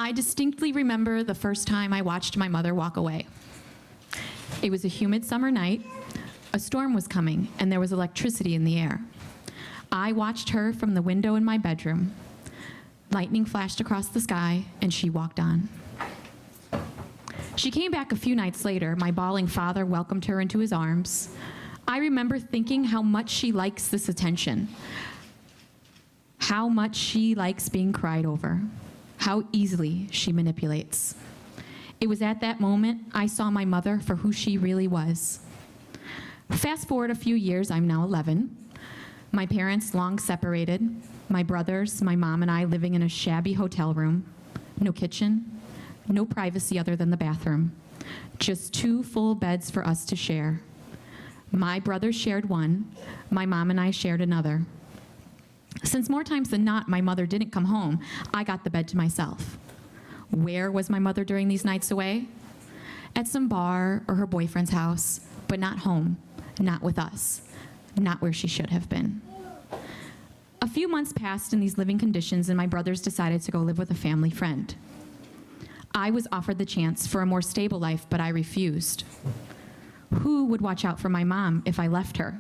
I distinctly remember the first time I watched my mother walk away. It was a humid summer night. A storm was coming, and there was electricity in the air. I watched her from the window in my bedroom. Lightning flashed across the sky, and she walked on. She came back a few nights later. My bawling father welcomed her into his arms. I remember thinking how much she likes this attention, how much she likes being cried over, how easily she manipulates. It was at that moment I saw my mother for who she really was. Fast forward a few years, I'm now 11. My parents long separated. My brothers, my mom, and I living in a shabby hotel room. No kitchen, no privacy other than the bathroom. Just 2 full beds for us to share. My brothers shared one. My mom and I shared another. Since more times than not, my mother didn't come home, I got the bed to myself. Where was my mother during these nights away? At some bar or her boyfriend's house, but not home, not with us, not where she should have been. A few months passed in these living conditions, and my brothers decided to go live with a family friend. I was offered the chance for a more stable life, but I refused. Who would watch out for my mom if I left her?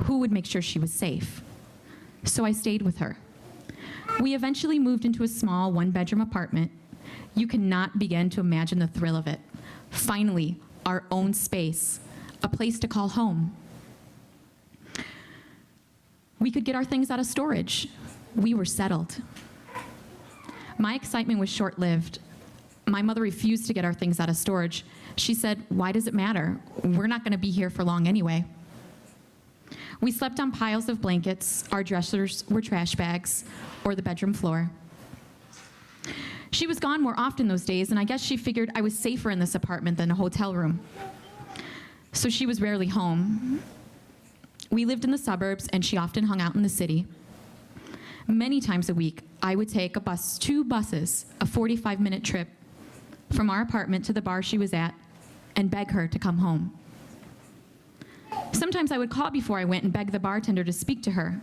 Who would make sure she was safe? So I stayed with her. We eventually moved into a small 1-bedroom apartment. You cannot begin to imagine the thrill of it. Finally, our own space, a place to call home. We could get our things out of storage. We were settled. My excitement was short-lived. My mother refused to get our things out of storage. She said, "Why does it matter? We're not going to be here for long anyway." We slept on piles of blankets. Our dressers were trash bags or the bedroom floor. She was gone more often those days, and I guess she figured I was safer in this apartment than a hotel room. So she was rarely home. We lived in the suburbs, and she often hung out in the city. Many times a week, I would take 2 buses, a 45-minute trip from our apartment to the bar she was at, and beg her to come home. Sometimes I would call before I went and beg the bartender to speak to her.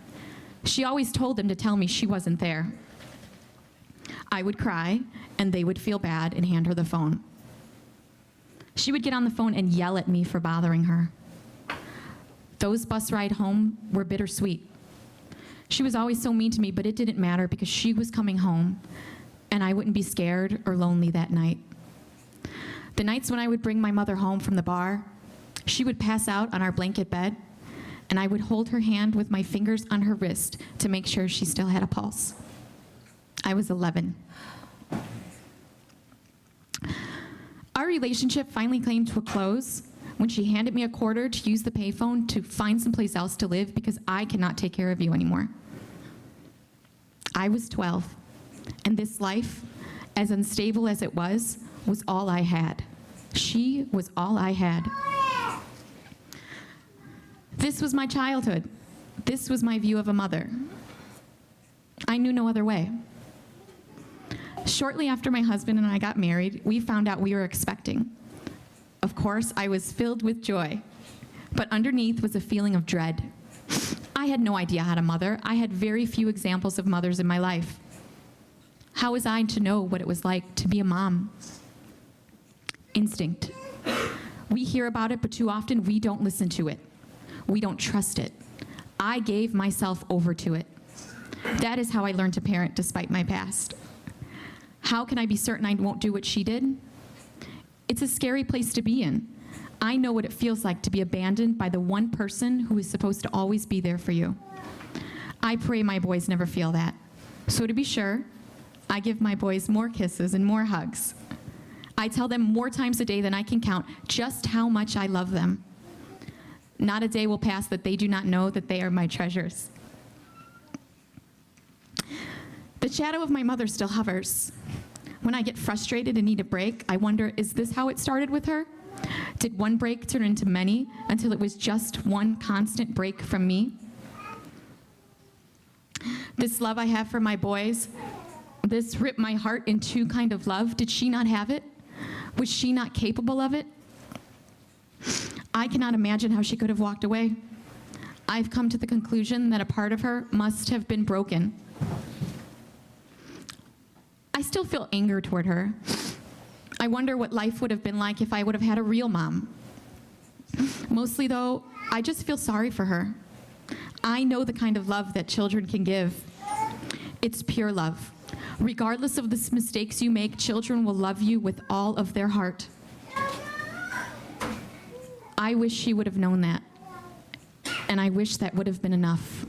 She always told them to tell me she wasn't there. I would cry, and they would feel bad and hand her the phone. She would get on the phone and yell at me for bothering her. Those bus rides home were bittersweet. She was always so mean to me, but it didn't matter because she was coming home, and I wouldn't be scared or lonely that night. The nights when I would bring my mother home from the bar, she would pass out on our blanket bed, and I would hold her hand with my fingers on her wrist to make sure she still had a pulse. I was 11. Our relationship finally came to a close when she handed me a quarter to use the payphone to find someplace else to live because I cannot take care of you anymore. I was 12, and this life, as unstable as it was all I had. She was all I had. This was my childhood. This was my view of a mother. I knew no other way. Shortly after my husband and I got married, we found out we were expecting. Of course, I was filled with joy, but underneath was a feeling of dread. I had no idea how to mother. I had very few examples of mothers in my life. How was I to know what it was like to be a mom? Instinct. We hear about it, but too often we don't listen to it. We don't trust it. I gave myself over to it. That is how I learned to parent despite my past. How can I be certain I won't do what she did? It's a scary place to be in. I know what it feels like to be abandoned by the one person who is supposed to always be there for you. I pray my boys never feel that. So to be sure, I give my boys more kisses and more hugs. I tell them more times a day than I can count just how much I love them. Not a day will pass that they do not know that they are my treasures. The shadow of my mother still hovers. When I get frustrated and need a break, I wonder, is this how it started with her? Did one break turn into many until it was just one constant break from me? This love I have for my boys, this ripped my heart in two kind of love. Did she not have it? Was she not capable of it? I cannot imagine how she could have walked away. I've come to the conclusion that a part of her must have been broken. I still feel anger toward her. I wonder what life would have been like if I would have had a real mom. Mostly, though, I just feel sorry for her. I know the kind of love that children can give. It's pure love. Regardless of the mistakes you make, children will love you with all of their heart. I wish she would have known that, and I wish that would have been enough.